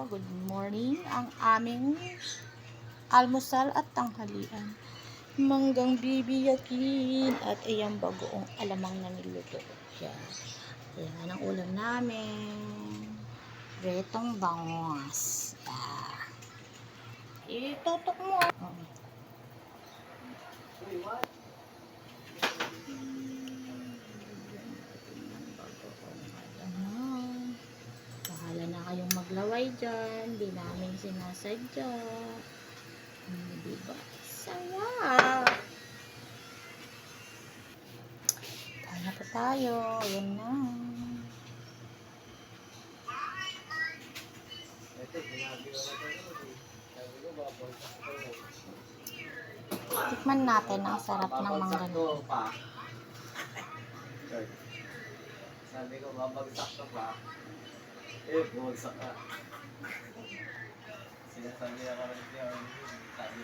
good morning. Ang aming almusal at tanghalian. Manggang bibiyakin at iyang bagoong alamang na niluto. Yan. Yan ang ulam namin. Retong bangos. Itutok mo. Bahala na kayong maglaway dyan. Di namin sinasadya. Diba? Saya. Kaya pa tayo. Ayan na. Tikman natin ang sarap ng mangga. Sabi ko, babagsak ka pa. Bumagsak ka. Sinasabi na parang siya, sabi